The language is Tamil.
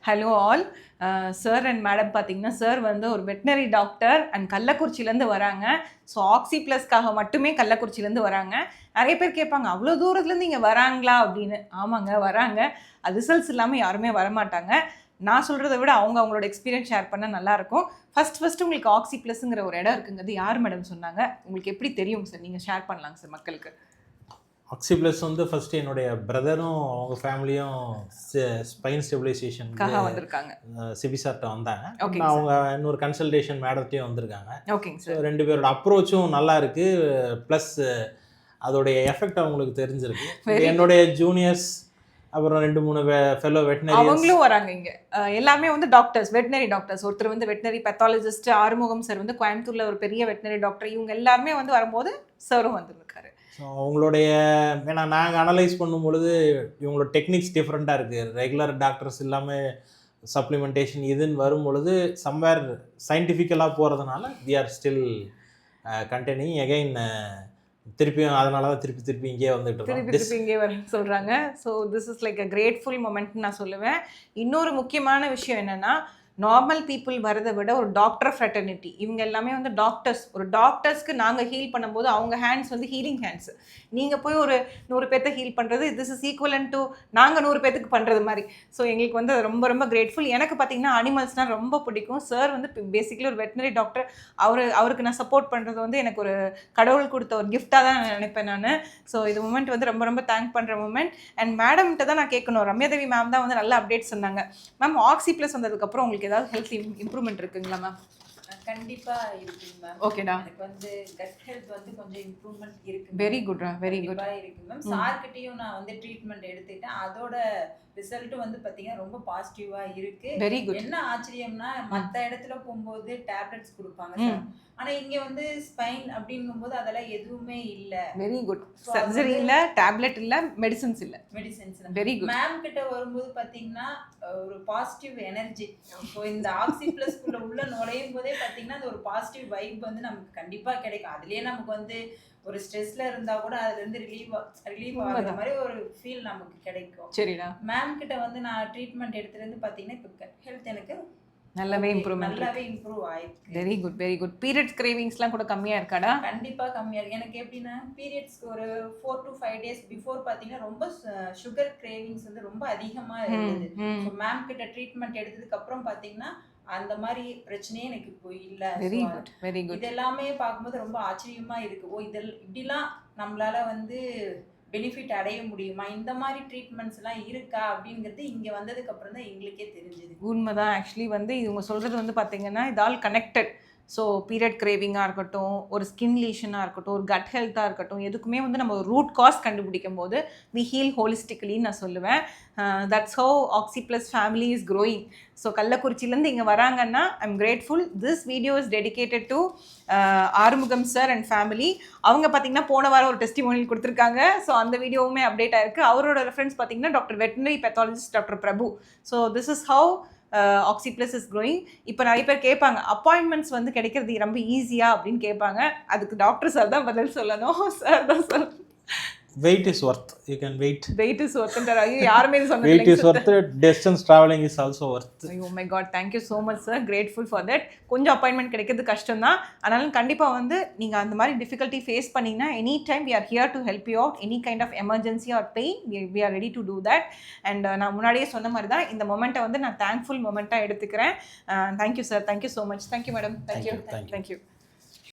Hello all. Sir and madam பார்த்தீங்கன்னா, சார் வந்து ஒரு வெட்டினரி டாக்டர் அண்ட் கள்ளக்குறிச்சியிலேருந்து வராங்க. ஸோ ஆக்சி ப்ளஸ்க்காக மட்டுமே கள்ளக்குறிச்சியிலேருந்து வராங்க. நிறைய பேர் கேட்பாங்க, அவ்வளோ தூரத்துலேருந்து இங்கே வராங்களா அப்படின்னு. ஆமாங்க, வராங்க. அது ரிசல்ட்ஸ் இல்லாமல் யாருமே வரமாட்டாங்க. நான் சொல்கிறத விட அவங்களோட எக்ஸ்பீரியன்ஸ் ஷேர் பண்ணால் நல்லாயிருக்கும். ஃபஸ்ட்டு உங்களுக்கு ஆக்சி ப்ளஸ்ங்கிற ஒரு இடம் இருக்குங்கிறது யார் மேடம் சொன்னாங்க? உங்களுக்கு எப்படி தெரியும் சார்? நீங்கள் ஷேர் பண்ணலாங்க சார் மக்களுக்கு. ஆக்சி ப்ளஸ் வந்து ஃபர்ஸ்ட் என்னுடைய பிரதரும் அவங்க ஃபேமிலியும் ஸ்பைன் ஸ்டெபிலைசேஷனுக்காக வந்திருக்காங்க. சிபிசார்ட்ட வந்தாங்க. அவங்க இன்னொரு கன்சல்டேஷன் மேடத்தையும் வந்திருக்காங்க. ஓகேங்க சார். ரெண்டு பேரோட அப்ரோச்சும் நல்லா இருக்கு. ப்ளஸ் அதோடைய எஃபெக்ட் அவங்களுக்கு தெரிஞ்சிருக்கு. என்னுடைய ஜூனியர்ஸ் அப்புறம் 2-3 ஃபெலோ வெட்டினரி அவங்களும் வராங்க இங்க. எல்லாமே வந்து டாக்டர்ஸ், வெட்டினரி டாக்டர்ஸ். ஒருத்தர் வந்து வெட்டினரி பெத்தாலஜிஸ்ட் ஆறுமுகம் சார் வந்து கோயம்புத்தூர்ல ஒரு பெரிய வெட்டினரி டாக்டர். இவங்க எல்லாருமே வந்து வரும்போது சாரும் வந்துருக்காரு. ஸோ அவங்களுடைய ஏன்னா நாங்கள் அனலைஸ் பண்ணும் பொழுது இவங்களோட டெக்னிக்ஸ் டிஃப்ரெண்ட்டாக இருக்குது. ரெகுலர் டாக்டர்ஸ் இல்லாமல் சப்ளிமெண்டேஷன் இதுன்னு வரும் பொழுது சம்வேர் சயின்டிஃபிக்கலாக போகிறதுனால we are still continue again. திருப்பியும் அதனால தான் திருப்பி இங்கே வந்துட்டு திருப்பி இங்கே வரேன்னு சொல்கிறாங்க. So this is like a grateful மொமெண்ட்னு நான் சொல்லுவேன். இன்னொரு முக்கியமான விஷயம் என்னென்னா, நார்மல் பீப்புள் வரதை விட ஒரு டாக்டர் ஃப்ரெட்டர்னிட்டி, இவங்க எல்லாமே வந்து டாக்டர்ஸ். ஒரு டாக்டர்ஸ்க்கு நாங்கள் ஹீல் பண்ணும்போது அவங்க ஹேண்ட்ஸ் வந்து ஹீலிங் ஹேண்ட்ஸ். நீங்கள் போய் ஒரு 100 பேர்த்த ஹீல் பண்ணுறது, திஸ் இஸ் ஈக்குவலன் டு நாங்கள் 100 பேர்த்துக்கு பண்ணுறது மாதிரி. ஸோ எங்களுக்கு வந்து அது ரொம்ப ரொம்ப கிரேட்ஃபுல். எனக்கு பார்த்தீங்கன்னா அனிமல்ஸ்னால் ரொம்ப பிடிக்கும். சார் வந்து பேசிக்கலி ஒரு வெட்டினரி டாக்டர். அவருக்கு நான் சப்போர்ட் பண்ணுறது வந்து எனக்கு ஒரு கடவுள் கொடுத்த ஒரு கிஃப்டாக தான் நினைப்பேன் நான். ஸோ இது மூமெண்ட் வந்து ரொம்ப ரொம்ப தேங்க் பண்ணுற மூமெண்ட். அண்ட் மேடம்கிட்ட தான் நான் கேட்கணும். ரம்யாதேவி மேம் தான் வந்து நல்ல அப்டேட் சொன்னாங்க. மேம் ஆக்சி ப்ளஸ் வந்ததுக்கப்புறம் உங்களுக்கு ஏதாவது ஹெல்த் இம்ப்ரூவ்மெண்ட் இருக்குங்களா மேம்? கண்டிப்பா இருக்குங்க மேம். ஓகேடா. எனக்கு வந்து கட் ஹெல்த் வந்து கொஞ்சம் இம்ப்ரூவ்மெண்ட் இருக்கு. வெரி குட்ரா, வெரி குட் இருக்கு மேம். சார்கிட்டயும் நான் வந்து ட்ரீட்மெண்ட் எடுத்துட்டேன். அதோட ரிசல்ட் வந்து பாத்தீங்கன்னா ரொம்ப பாசிட்டிவா இருக்கு. Very good. என்ன ஆச்சரியம்னா, மத்த இடத்துல போகும்போது டேப்லெட்ஸ் கொடுப்பாங்க சார். ஆனா இங்க வந்து ஸ்பைன் அப்படிங்கும்போது அதெல்லாம் எதுவுமே இல்ல. Very good. சர்ஜரி இல்ல, டேப்லெட் இல்ல, மெடிசின்ஸ் இல்ல. Very good. மேம் கிட்ட வரும்போது பாத்தீங்கன்னா ஒரு பாசிட்டிவ் எனர்ஜி. ஸோ இந்த ஆக்சி பிளஸ் குள்ள உள்ள நுழையும் போதே பாத்தீங்கன்னா அந்த ஒரு பாசிட்டிவ் வைப் வந்து நமக்கு கண்டிப்பா கிடைக்கும். அதுலயே நமக்கு வந்து ஒரு ஸ்ட்ரெஸ்ல இருந்தா கூட அதுல இருந்து ரிலீவ் ஆகுற மாதிரி ஒரு ஃபீல் நமக்கு கிடைக்கும். சரிடா. மேம் கிட்ட வந்து நான் ட்ரீட்மெண்ட் எடுத்துட்டு இருந்து பாத்தீங்கன்னா இப்போ ஹெல்த் எனக்கு நல்லாவே இம்ப்ரூவ் ஆயிருக்கு. Very good, very good. Periods கிரேவிங்ஸ்லாம் கூட கம்மியா இருக்காடா? கண்டிப்பா கம்மியா இருக்கு. எனக்கு எப்படின்னா பீரியட்ஸ்க்கு ஒரு 4 to 5 days பிஃபோர் பாத்தீங்கன்னா ரொம்ப சுகர் கிரேவிங்ஸ் வந்து ரொம்ப அதிகமா இருந்தது. ஸோ மேம் கிட்ட ட்ரீட்மெண்ட் எடுத்ததுக்கு அப்புறம் பாத்தீங்கன்னா அந்த மாதிரி பிரச்சனையே எனக்கு இப்போ இல்ல. Very good, very good. இது எல்லாமே பார்க்கும்போது ரொம்ப ஆச்சரியமா இருக்கு. ஓ இப்படிலாம் நம்மளால வந்து பெனிஃபிட் அடைய முடியுமா, இந்த மாதிரி ட்ரீட்மெண்ட்ஸ் எல்லாம் இருக்கா அப்படிங்கிறது இங்க வந்ததுக்கு அப்புறம் தான் எங்களுக்கே தெரிஞ்சது. உண்மைதான். ஆக்சுவலி வந்து இவங்க சொல்றது வந்து பாத்தீங்கன்னா இது ஆல் கனெக்டட். ஸோ பீரியட் கிரேவிங்காக இருக்கட்டும், ஒரு ஸ்கின் லீஷனாக இருக்கட்டும், ஒரு கட் ஹெல்த்தாக இருக்கட்டும், எதுக்குமே வந்து நம்ம ரூட் காஸ் கண்டுபிடிக்கும் போது வி ஹீல் ஹோலிஸ்டிக்கலின்னு நான் சொல்லுவேன். That's how Oxy plus family is growing. So கள்ளக்குறிச்சியிலேருந்து இங்கே வராங்கன்னா I am grateful. This video is dedicated to Arumugam sir and family. அவங்க பார்த்தீங்கன்னா போன வாரம் ஒரு டெஸ்டிமோனியல் கொடுத்துருக்காங்க. ஸோ அந்த வீடியோவுமே அப்டேட் ஆயிருக்கு. அவரோட ரெஃபரன்ஸ் பார்த்தீங்கன்னா doctor veterinary pathologist doctor Prabhu. So this is how Oxy plus is growing. இப்போ நிறைய பேர் கேட்பாங்க, அப்பாயின்மெண்ட்ஸ் வந்து கிடைக்கிறது ரொம்ப ஈஸியா அப்படின்னு கேட்பாங்க. அதுக்கு டாக்டர் சார் தான் பதில் சொல்லணும். சார் தான் சொல்லணும். Weight is worth. You can wait. Weight is worth. யாருமே சொன்னது weight is worth. Distance traveling is also worth. Oh my god, thank you so much sir. Grateful for that. கொஞ்சம் அப்பாயின்மெண்ட் கிடைக்கிறது கஷ்டம் தான். ஆனாலும் கண்டிப்பா வந்து நீங்க அந்த மாதிரி டிஃபிகல்ட்டி ஃபேஸ் பண்ணீங்கன்னா any time we are here to help you out. Any kind of emergency or pain we are ready to do that. And நான் முன்னாடியே சொன்ன மாதிரி தான் இந்த மொமெண்ட்டை வந்து நான் தேங்க்ஃபுல் மொமெண்ட்டாக எடுத்துக்கிறேன். Thank you sir. Thank you so much. Thank you madam. Thank you.